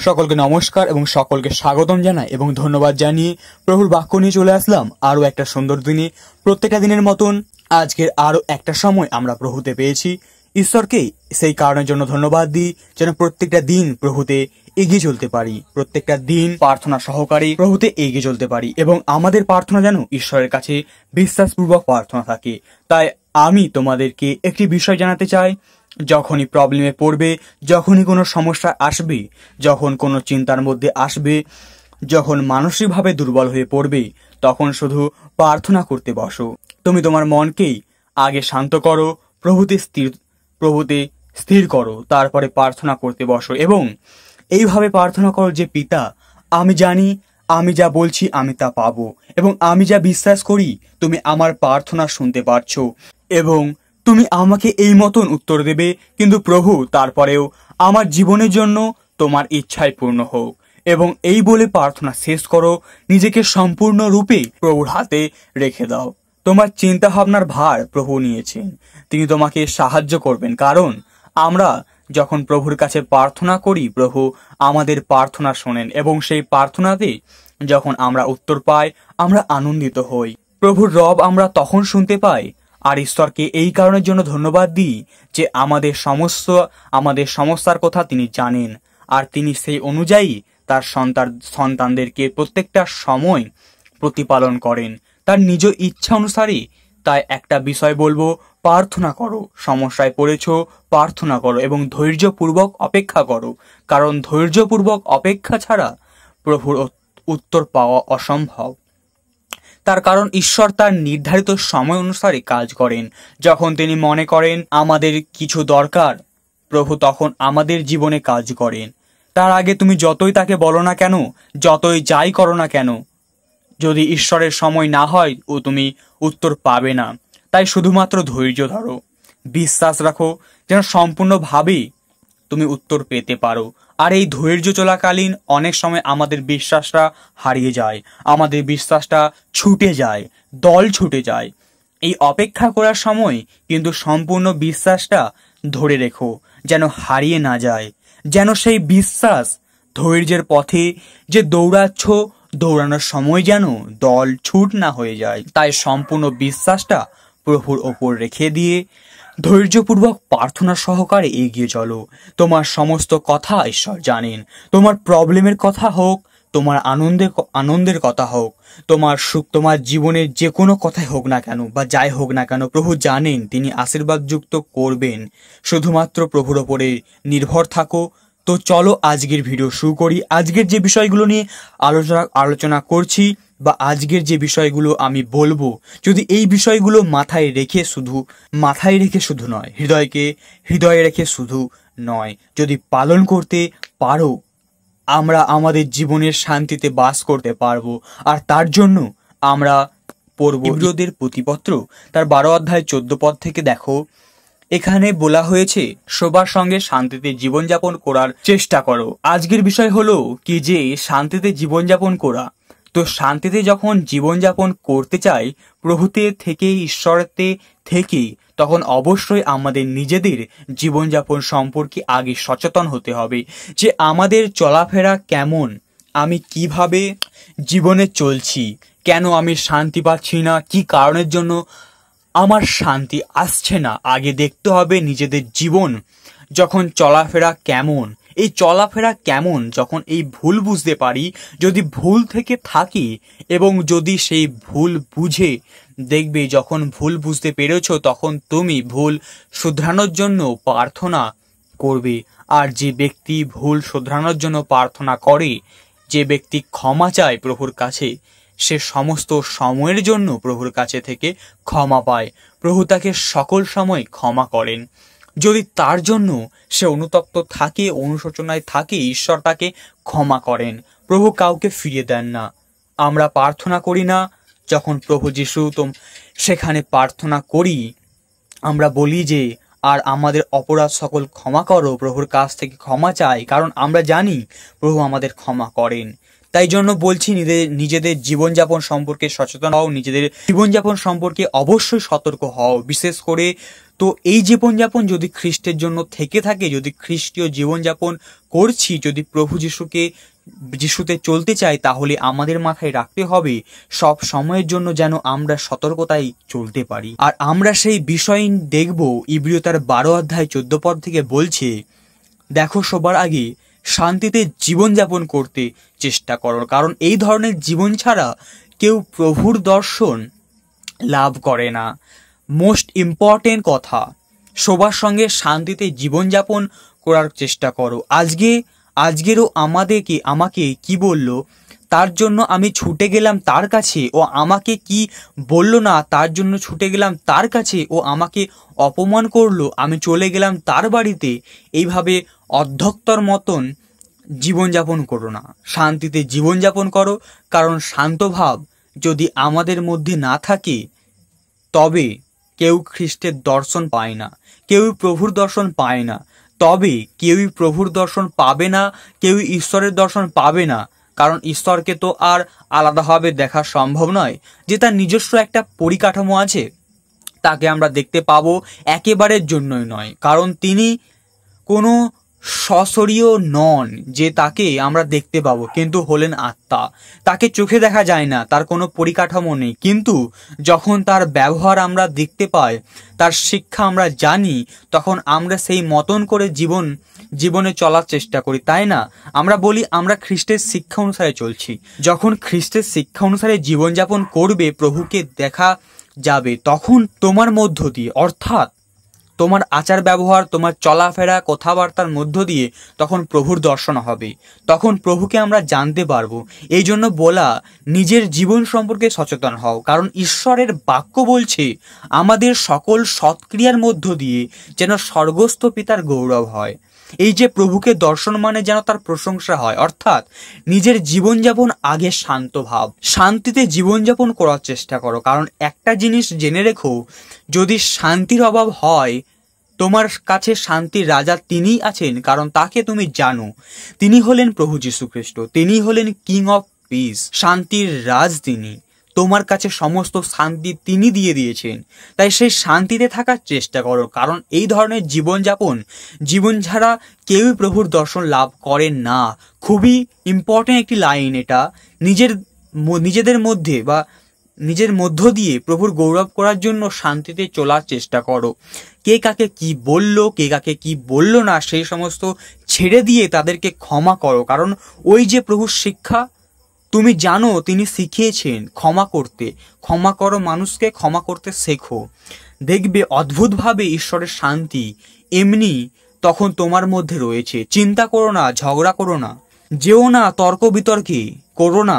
সকলকে নমস্কার এবং সকলকে স্বাগতম জানাই এবং ধন্যবাদ জানিয়ে প্রভুর বাক্য নিয়ে চলে আসলাম আরো একটা সুন্দর দিনে। প্রত্যেকটা দিনের মতন আজকের আরো একটা সময় আমরা প্রভুতে পেয়েছি। ঈশ্বরকে সেই কারণের জন্য ধন্যবাদ দিই যেন প্রত্যেকটা দিন প্রভুতে এগিয়ে চলতে পারি, প্রত্যেকটা দিন প্রার্থনা সহকারে প্রভুতে এগিয়ে চলতে পারি এবং আমাদের প্রার্থনা যেন ঈশ্বরের কাছে বিশ্বাসপূর্বক প্রার্থনা থাকে। তাই আমি তোমাদেরকে একটি বিষয় জানাতে চাই, যখনই প্রবলেমে পড়বে, যখনই কোনো সমস্যা আসবে, যখন কোনো চিন্তার মধ্যে আসবে, যখন মানসিকভাবে দুর্বল হয়ে পড়বে, তখন শুধু প্রার্থনা করতে বসো। তুমি তোমার মনকেই আগে শান্ত করো, প্রভুতে স্থির করো, তারপরে প্রার্থনা করতে বসো এবং এইভাবে প্রার্থনা করো যে পিতা, আমি জানি আমি যা বলছি আমি তা পাবো এবং আমি যা বিশ্বাস করি তুমি আমার প্রার্থনা শুনতে পারছো এবং তুমি আমাকে এই মতন উত্তর দেবে। কিন্তু প্রভু, তারপরেও আমার জীবনের জন্য তোমার ইচ্ছাই পূর্ণ হোক এবং এই বলে প্রার্থনা শেষ করো। নিজেকে সম্পূর্ণ রূপে প্রভুর হাতে রেখে দাও। তোমার চিন্তা ভাবনার ভার প্রভু নিয়েছেন, তিনি তোমাকে সাহায্য করবেন। কারণ আমরা যখন প্রভুর কাছে প্রার্থনা করি, প্রভু আমাদের প্রার্থনা শোনেন এবং সেই প্রার্থনাতে যখন আমরা উত্তর পাই আমরা আনন্দিত হই। প্রভুর রব আমরা তখন শুনতে পাই। আর ঈশ্বরকে এই কারণের জন্য ধন্যবাদ দিই যে আমাদের সমস্যার কথা তিনি জানেন আর তিনি সেই অনুযায়ী তার সন্তানদেরকে প্রত্যেকটা সময় প্রতিপালন করেন তার নিজ ইচ্ছা অনুসারে। তাই একটা বিষয় বলবো, প্রার্থনা করো। সমস্যায় পড়েছো, প্রার্থনা করো এবং ধৈর্যপূর্বক অপেক্ষা করো, কারণ ধৈর্যপূর্বক অপেক্ষা ছাড়া প্রভুর উত্তর পাওয়া অসম্ভব। তার কারণ ঈশ্বর তার নির্ধারিত সময় অনুসারে কাজ করেন। যখন তিনি মনে করেন আমাদের কিছু দরকার, প্রভু তখন আমাদের জীবনে কাজ করেন। তার আগে তুমি যতই তাকে বলো না কেন, যতই যাই করো না কেন, যদি ঈশ্বরের সময় না হয় ও তুমি উত্তর পাবে না। তাই শুধুমাত্র ধৈর্য ধরো, বিশ্বাস রাখো যেন সম্পূর্ণভাবে তুমি উত্তর পেতে পারো। আর এই ধৈর্য চলাকালীন অনেক সময় আমাদের বিশ্বাসটা হারিয়ে যায়, আমাদের বিশ্বাসটা ছুটে যায়, দল ছুটে যায়। এই অপেক্ষা করার সময় কিন্তু সম্পূর্ণ বিশ্বাসটা ধরে রেখো যেন হারিয়ে না যায়, যেন সেই বিশ্বাস ধৈর্যের পথে যে দৌড়াচ্ছ, দৌড়ানোর সময় যেন দল ছুট না হয়ে যায়। তাই সম্পূর্ণ বিশ্বাসটা প্রভুর ওপর রেখে দিয়ে ধৈর্যপূর্বক প্রার্থনা সহকারে এগিয়ে চলো। তোমার সমস্ত কথা ঈশ্বর জানেন। তোমার প্রবলেমের কথা হোক, তোমার আনন্দের কথা হোক, তোমার সুখ, তোমার জীবনের যে কোনো কথাই হোক না কেন বা যাই হোক না কেন, প্রভু জানেন তিনি আশীর্বাদযুক্ত করবেন। শুধুমাত্র প্রভুর ওপরে নির্ভর থাকো। তো চলো আজকের ভিডিও শুরু করি। আজকের যে বিষয়গুলো নিয়ে আলোচনা করছি বা আজকের যে বিষয়গুলো আমি বলবো, যদি এই বিষয়গুলো মাথায় রেখে শুধু নয়, হৃদয়ে রেখে শুধু নয়, যদি পালন করতে পারো, আমরা আমাদের জীবনের শান্তিতে বাস করতে পারবো। আর তার জন্য আমরা পড়ব ইব্রিয়দের প্রতিপত্র তার 12 অধ্যায় 14 পদ থেকে। দেখো, এখানে বলা হয়েছে সবার সঙ্গে শান্তিতে জীবনযাপন করার চেষ্টা করো। আজকের বিষয় হলো কি যে শান্তিতে জীবনযাপন করা। তো শান্তিতে যখন জীবনযাপন করতে চাই প্রভুতে থেকে, ঈশ্বরতে থেকে, তখন অবশ্যই আমাদের নিজেদের জীবনযাপন সম্পর্কে আগে সচেতন হতে হবে যে আমাদের চলাফেরা কেমন, আমি কিভাবে জীবনে চলছি, কেন আমি শান্তি পাচ্ছি না, কি কারণের জন্য আমার শান্তি আসছে না। আগে দেখতে হবে নিজেদের জীবন যখন চলাফেরা কেমন, এই চলাফেরা কেমন যখন এই ভুল বুঝতে পারি, যদি ভুল থেকে থাকি এবং যদি সেই ভুল বুঝে দেখবে, যখন ভুল বুঝতে পেরেছো তখন তুমি ভুল শুধরানোর জন্য প্রার্থনা করবে। আর যে ব্যক্তি ভুল শুধরানোর জন্য প্রার্থনা করে, যে ব্যক্তি ক্ষমা চায় প্রভুর কাছে, সে সমস্ত সময়ের জন্য প্রভুর কাছে থেকে ক্ষমা পায়। প্রভু তাকে সকল সময় ক্ষমা করেন। যদি তার জন্য সে অনুতপ্ত থাকে, অনুশোচনায় থাকে, ঈশ্বর তাকে ক্ষমা করেন। প্রভু কাউকে ফিরিয়ে দেন না। আমরা প্রার্থনা করি না যখন প্রভু যিশু সেখানে প্রার্থনা করি, আমরা বলি যে আর আমাদের অপরাধ সকল ক্ষমা করো, প্রভুর কাছ থেকে ক্ষমা চাই, কারণ আমরা জানি প্রভু আমাদের ক্ষমা করেন। তাই জন্য বলছি, নিজেদের জীবনযাপন সম্পর্কে সচেতন হও, নিজেদের জীবনযাপন সম্পর্কে অবশ্যই সতর্ক হও। বিশেষ করে তো এই জীবনযাপন যদি খ্রিস্টের জন্য থেকে থাকে, যদি খ্রিস্টীয় জীবনযাপন করছি, যদি প্রভু যিশুতে চলতে চাই, তাহলে আমাদের মাথায় রাখতে হবে সব সময়ের জন্য যেন আমরা সতর্কতায় চলতে পারি। আর আমরা সেই বিষয় দেখব ইব্রিয় তার 12 অধ্যায় 14 পদ থেকে বলছে, দেখো সবার আগে শান্তিতে জীবনযাপন করতে চেষ্টা করো, কারণ এই ধরনের জীবন ছাড়া কেউ প্রভুর দর্শন লাভ করে না। মোস্ট ইম্পর্টেন্ট কথা, সবার সঙ্গে শান্তিতে জীবনযাপন করার চেষ্টা করো। আজকেরও আমাকে কি বলল, তার জন্য আমি ছুটে গেলাম তার কাছে, ও আমাকে কি বলল না তার জন্য ছুটে গেলাম তার কাছে, ও আমাকে অপমান করলো, আমি চলে গেলাম তার বাড়িতে। এইভাবে অধ্যক্ষর মতন জীবনযাপন করো না, শান্তিতে জীবনযাপন করো। কারণ শান্তভাব যদি আমাদের মধ্যে না থাকে, তবে কেউ খ্রিস্টের দর্শন পায় না, কেউ প্রভুর দর্শন পায় না, তবে কেউই প্রভুর দর্শন পাবে না, কেউ ঈশ্বরের দর্শন পাবে না। কারণ ঈশ্বরকে তো আর আলাদাভাবে দেখা সম্ভব নয়, যে তার নিজস্ব একটা পরিকাঠামো আছে, তাকে আমরা দেখতে পাবো একেবারের জন্যই নয়। কারণ তিনি কোনো সশরীয় নন যে তাকে আমরা দেখতে পাবো, কিন্তু হলেন আত্মা। তাকে চোখে দেখা যায় না, তার কোনো পরিকাঠামো নেই, কিন্তু যখন তার ব্যবহার আমরা দেখতে পাই, তার শিক্ষা আমরা জানি, তখন আমরা সেই মতন করে জীবনে চলার চেষ্টা করি, তাই না? আমরা বলি আমরা খ্রিস্টের শিক্ষা অনুসারে চলছি। যখন খ্রিস্টের শিক্ষা অনুসারে জীবনযাপন করবে, প্রভুকে দেখা যাবে, তখন তোমার মধ্য দিয়ে, অর্থাৎ তোমার আচার ব্যবহার, তোমার চলাফেরা, কথাবার্তার মধ্য দিয়ে তখন প্রভুর দর্শন হবে, তখন প্রভুকে আমরা জানতে পারবো। এই জন্য বলা, নিজের জীবন সম্পর্কে সচেতন হও, কারণ ঈশ্বরের বাক্য বলছে আমাদের সকল সৎক্রিয়ার মধ্য দিয়ে যেন স্বর্গস্থ পিতার গৌরব হয়। এই যে প্রভুকে দর্শন মানে যেন তার প্রশংসা হয়, অর্থাৎ নিজের জীবনযাপন আগে শান্ত ভাব, শান্তিতে জীবনযাপন করার চেষ্টা করো। কারণ একটা জিনিস জেনে রেখো, যদি শান্তির অভাব হয়, তোমার কাছে শান্তির রাজা তিনিই আছেন, কারণ তাকে তুমি জানো। তিনি হলেন প্রভু যীশু খ্রিস্ট, তিনি হলেন কিং অফ পিস, শান্তির রাজ তিনি। তোমার কাছে সমস্ত শান্তি তিনি দিয়ে দিয়েছেন, তাই সেই শান্তিতে থাকার চেষ্টা করো। কারণ এই ধরনের জীবন ছাড়া কেউই প্রভুর দর্শন লাভ করেন না। খুবই ইম্পর্টেন্ট একটি লাইন এটা। নিজেদের মধ্যে বা নিজের মধ্য দিয়ে প্রভুর গৌরব করার জন্য শান্তিতে চলার চেষ্টা করো। কে কাকে কি বলল, কে কাকে কি বলল না, সেই সমস্ত ছেড়ে দিয়ে তাদেরকে ক্ষমা করো। কারণ ওই যে প্রভুর শিক্ষা, তুমি জানো তিনি শিখিয়েছেন ক্ষমা করো, মানুষকে ক্ষমা করতে শেখো। দেখবে অদ্ভুতভাবে ঈশ্বরের শান্তি এমনি তখন তোমার মধ্যে রয়েছে। চিন্তা করো না, ঝগড়া করো না, যেও না তর্ক বিতর্কে, করো না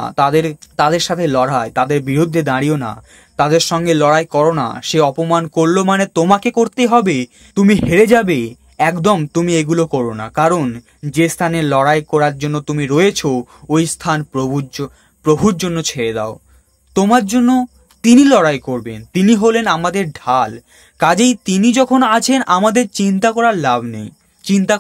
তাদের সাথে লড়াই, তাদের বিরুদ্ধে দাঁড়িও না, তাদের সঙ্গে লড়াই করো না। সে অপমান করলো মানে তোমাকে করতে হবে, তুমি হেরে যাবে, একদম তুমি এগুলো করো না। কারণ যে স্থানে লড়াই করার জন্য তুমি রয়েছো, ওই স্থান প্রভুর জন্য ছেড়ে দাও। তোমার জন্য তিনি লড়াই করবেন, তিনি হলেন আমাদের ঢাল। কাজেই তিনি যখন আছেন, আমাদের চিন্তা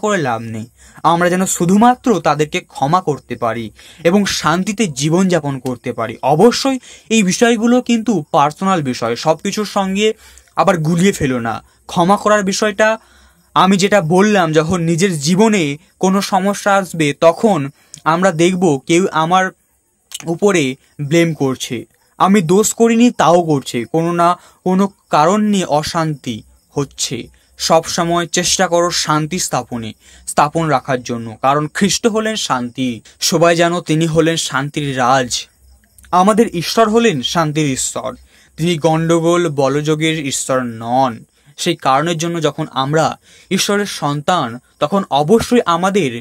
করে লাভ নেই। আমরা যেন শুধুমাত্র তাদেরকে ক্ষমা করতে পারি এবং শান্তিতে জীবনযাপন করতে পারি। অবশ্যই এই বিষয়গুলো কিন্তু পার্সোনাল বিষয়, সবকিছুর সঙ্গে আবার গুলিয়ে ফেলো না। ক্ষমা করার বিষয়টা আমি যেটা বললাম, যখন নিজের জীবনে কোনো সমস্যা আসবে, তখন আমরা দেখব কেউ আমার উপরে ব্লেম করছে, আমি দোষ করিনি তাও করছে, কোনো না কোনো কারণ নিয়ে অশান্তি হচ্ছে। সব সময় চেষ্টা করো শান্তি স্থাপন রাখার জন্য, কারণ খ্রিস্ট হলেন শান্তি। সবাই জানো তিনি হলেন শান্তির রাজ। আমাদের ঈশ্বর হলেন শান্তির ঈশ্বর, তিনি গণ্ডগোল বলযোগের ঈশ্বর নন। সেই কারণের জন্য যখন আমরা ঈশ্বরের সন্তান, তখন অবশ্যই আমাদের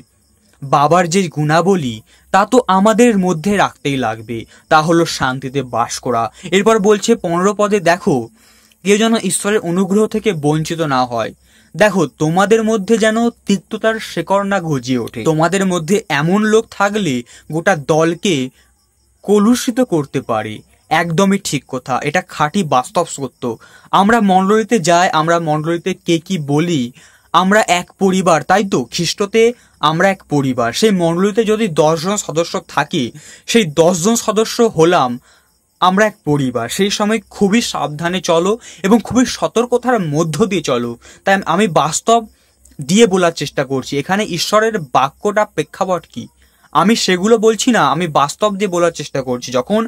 বাবার যে গুণাবলী তা তো আমাদের মধ্যে রাখতেই লাগবে, তা হলো শান্তিতে বাস করা। এরপর বলছে 15 পদে, দেখো কেউ যেন ঈশ্বরের অনুগ্রহ থেকে বঞ্চিত না হয়। দেখো তোমাদের মধ্যে যেন তিক্ততার শেকড় না গজিয়ে ওঠে। তোমাদের মধ্যে এমন লোক থাকলে গোটা দলকে কলুষিত করতে পারে। একদমই ঠিক কথা, এটা খাঁটি বাস্তব সত্য। আমরা মণ্ডলীতে যাই, আমরা মণ্ডলীতে কে কি বলি, আমরা এক পরিবার, তাই তো? খ্রিস্টতে আমরা এক পরিবার। সেই মণ্ডলীতে যদি 10 জন সদস্য থাকে, সেই 10 জন সদস্য হলাম আমরা এক পরিবার, সেই সময় খুবই সাবধানে চলো এবং খুবই সতর্কতার মধ্য দিয়ে চলো। তাই আমি বাস্তব দিয়ে বলার চেষ্টা করছি। এখানে ঈশ্বরের বাক্যটা প্রেক্ষাপট কি আমি সেগুলো বলছি না, আমি বাস্তব দিয়ে বলার চেষ্টা করছি। যখন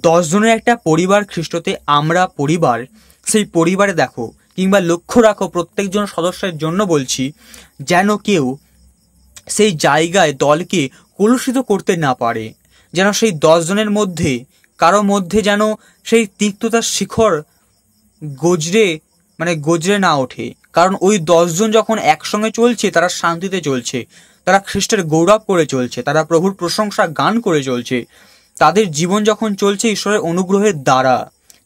10 জনের একটা পরিবার খ্রিস্টতে আমরা পরিবার, সেই পরিবারে দেখো কিংবা লক্ষ্য রাখো প্রত্যেকজন সদস্যের জন্য বলছি, যেন কেউ সেই জায়গায় দলকে কলুষিত করতে না পারে, যেন সেই 10 জনের মধ্যে কারো মধ্যে যেন সেই তিক্ততার শিখর গজরে না ওঠে। কারণ ওই 10 জন যখন একসঙ্গে চলছে তারা শান্তিতে চলছে, তারা খ্রিস্টের গৌরব করে চলছে, তারা প্রভুর প্রশংসা গান করে চলছে, তাদের জীবন যখন চলছে ঈশ্বরের অনুগ্রহের দ্বারা।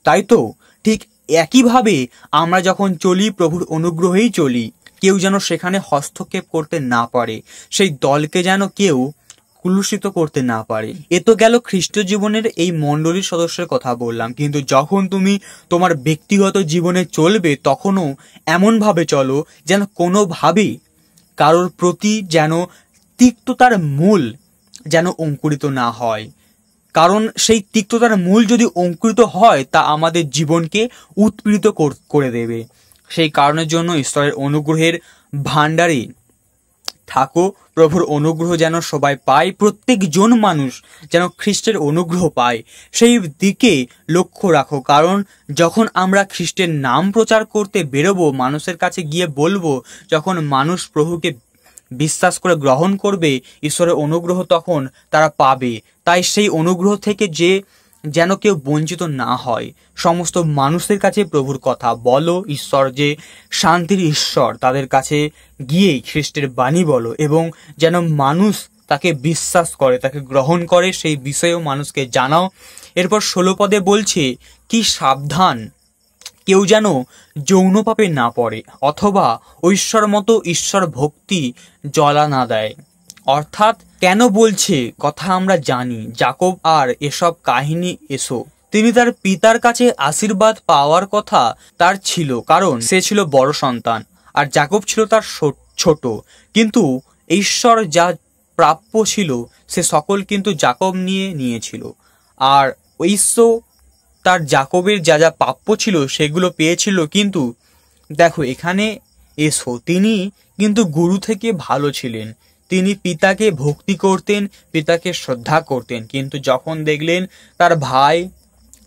তাই তো ঠিক একইভাবে আমরা যখন চলি প্রভুর অনুগ্রহেই চলি। কেউ যেন সেখানে হস্তক্ষেপ করতে না পারে, সেই দলকে যেন কেউ কুলুষিত করতে না পারে। এ তো গেল খ্রিস্ট জীবনের এই মণ্ডলীর সদস্যের কথা বললাম, কিন্তু যখন তুমি তোমার ব্যক্তিগত জীবনে চলবে তখনও এমনভাবে চলো যেন কোনোভাবেই কারোর প্রতি যেন তিক্ততার মূল যেন অঙ্কুরিত না হয়। কারণ সেই তিক্ততার মূল যদি অঙ্কুরিত হয় তা আমাদের জীবনকে উৎপীড়িত করে দেবে। সেই কারণের জন্য ঈশ্বরের অনুগ্রহের ভাণ্ডারে থাকো। প্রভুর অনুগ্রহ যেন সবাই পায়, প্রত্যেকজন মানুষ যেন খ্রিস্টের অনুগ্রহ পায়, সেই দিকে লক্ষ্য রাখো। কারণ যখন আমরা খ্রিস্টের নাম প্রচার করতে বেরোবো, মানুষের কাছে গিয়ে বলবো, যখন মানুষ প্রভুকে বিশ্বাস করে গ্রহণ করবে ঈশ্বরের অনুগ্রহ তখন তারা পাবে। তাই সেই অনুগ্রহ থেকে যেন কেউ বঞ্চিত না হয়। সমস্ত মানুষের কাছে প্রভুর কথা বলো, ঈশ্বর যে শান্তির ঈশ্বর তাদের কাছে গিয়েই খ্রিস্টের বাণী বলো, এবং যেন মানুষ তাকে বিশ্বাস করে, তাকে গ্রহণ করে, সেই বিষয়েও মানুষকে জানাও। এরপর 16 পদে বলছে কি, সাবধান কেউ যেন যৌন পাপে না পড়ে অথবা ঐশ্বর মতো ঈশ্বর ভক্তি জ্বলা না দেয়। অর্থাৎ কেন বলছে কথা আমরা জানি। যাকব আর এসব কাহিনী তিনি তার পিতার কাছে আশীর্বাদ পাওয়ার কথা তার ছিল, কারণ সে ছিল বড় সন্তান আর যাকব ছিল তার ছোট। কিন্তু ঈশ্বর যা প্রাপ্য ছিল সে সকল কিন্তু যাকব নিয়েছিল, আর ঈশ্বর তার যাকবের যা যা প্রাপ্য ছিল সেগুলো পেয়েছিল। কিন্তু দেখো এখানে তিনি কিন্তু গুরু থেকে ভালো ছিলেন, তিনি পিতাকে ভক্তি করতেন, পিতাকে শ্রদ্ধা করতেন। কিন্তু যখন দেখলেন তার ভাই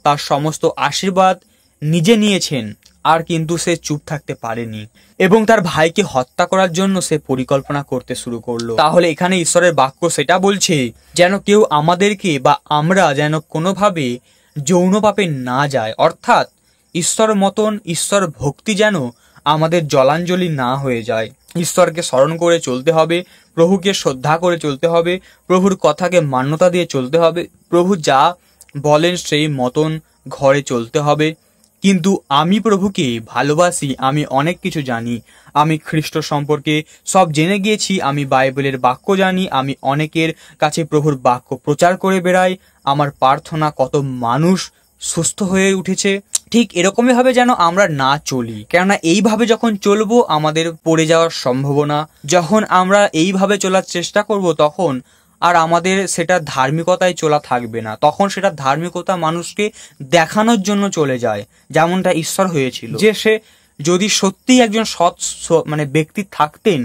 তার সমস্ত আশীর্বাদ নিজে নিয়েছেন, আর কিন্তু সে চুপ থাকতে পারেনি এবং তার ভাইকে হত্যা করার জন্য সে পরিকল্পনা করতে শুরু করলো। তাহলে এখানে ঈশ্বরের বাক্য সেটা বলছে যেন কেউ আমাদেরকে বা আমরা যেন কোনোভাবে যৌন পাপে না যায়। অর্থাৎ ঈশ্বর মতন ঈশ্বর ভক্তি যেন আমাদের জলাঞ্জলি না হয়ে যায়। ঈশ্বরকে স্মরণ করে চলতে হবে, প্রভুকে শ্রদ্ধা করে চলতে হবে, প্রভুর কথাকে মান্যতা দিয়ে চলতে হবে, প্রভু যা বলেন সেই মতন ঘরে চলতে হবে। কিন্তু আমি প্রভুকে ভালোবাসি, আমি অনেক কিছু জানি, আমি খ্রিস্ট সম্পর্কে সব জেনে গিয়েছি, আমি বাইবেলের বাক্য জানি, আমি অনেকের কাছে প্রভুর বাক্য প্রচার করে বেড়াই, আমার প্রার্থনা কত মানুষ সুস্থ হয়ে উঠেছে। ঠিক এরকমই ভাবে যেন আমরা না চলি, কেননা এইভাবে যখন চলবো আমাদের পড়ে যাওয়ার সম্ভাবনা। যখন আমরা এইভাবে চলার চেষ্টা করব তখন আর আমাদের সেটা ধার্মিকতায় চলা থাকবে না, তখন সেটা ধার্মিকতা মানুষকে দেখানোর জন্য চলে যায়, যেমনটা ঈশ্বর হয়েছিল। যে সে যদি সত্যিই একজন সৎ ব্যক্তি থাকতেন,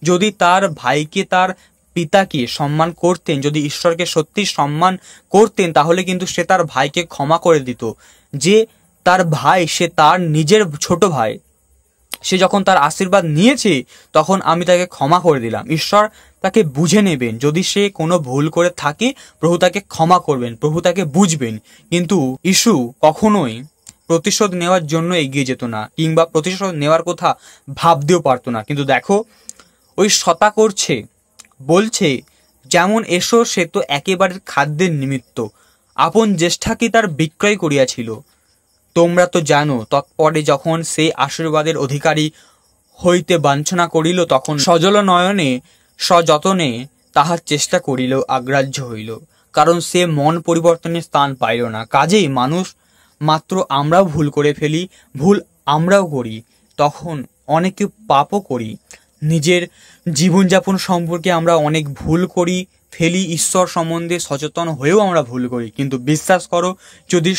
যদি তার ভাইকে তার পিতাকে সম্মান করতেন, যদি ঈশ্বরকে সত্যি সম্মান করতেন, তাহলে কিন্তু সে তার ভাইকে ক্ষমা করে দিত। যে তার ভাই, সে তার নিজের ছোট ভাই, সে যখন তার আশীর্বাদ নিয়েছে তখন আমি তাকে ক্ষমা করে দিলাম। ঈশ্বর তাকে বুঝে নেবেন, যদি সে কোনো ভুল করে থাকে প্রভু তাকে ক্ষমা করবেন, প্রভু তাকে বুঝবেন। কিন্তু ইস্যু কখনোই প্রতিশোধ নেওয়ার জন্য এগিয়ে যেত না, কিংবা প্রতিশোধ নেওয়ার কথা ভাবতেও পারতো না। কিন্তু দেখো ওই শতা করছে, বলছে যেমন এসো, সে তো একেবারে খাদ্যের নিমিত্ত আপন জ্যেষ্ঠাকে তার বিক্রয় করিয়াছিল। তোমরা তো জানো, তৎপরে যখন সে আশীর্বাদের অধিকারী হইতে বাঞ্ছনা করিল তখন সজল নয়নে সযতনে তাহার চেষ্টা করিল, অগ্রাহ্য হইল, কারণ সে মন পরিবর্তনের স্থান পাইল না। কাজেই মানুষ মাত্র আমরাও ভুল করে ফেলি, ভুল আমরাও করি, তখন অনেকে পাপও করি, নিজের জীবনযাপন সম্পর্কে আমরা অনেক ভুল করি, ফেলি, ঈশ্বর সম্বন্ধে সচেতন হয়েও আমরা ভুল করি। কিন্তু বিশ্বাস করো, যদি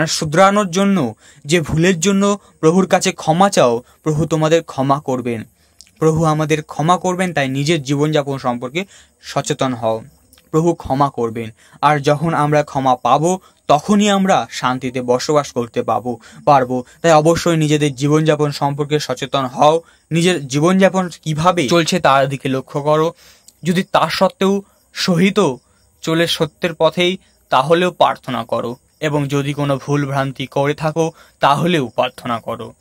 শুধরানোর জন্য, যে ভুলের জন্য প্রভুর কাছে ক্ষমা চাও, প্রভু তোমাদের ক্ষমা করবেন। প্রভু আমাদের ক্ষমা করবেন। তাই নিজের জীবনযাপন সম্পর্কে সচেতন হও, প্রভু ক্ষমা করবেন। আর যখন আমরা ক্ষমা পাবো, তখনই আমরা শান্তিতে বসবাস করতে পারবো। তাই অবশ্যই নিজেদের জীবনযাপন সম্পর্কে সচেতন হও। নিজের জীবনযাপন কিভাবে চলছে তার দিকে লক্ষ্য করো। যদি তা সত্ত্বেও সহিত চলে সত্যের পথেই, তাহলেও প্রার্থনা করো। এবং যদি কোনো ভুল ভ্রান্তি করে থাকো, তাহলেও প্রার্থনা করো।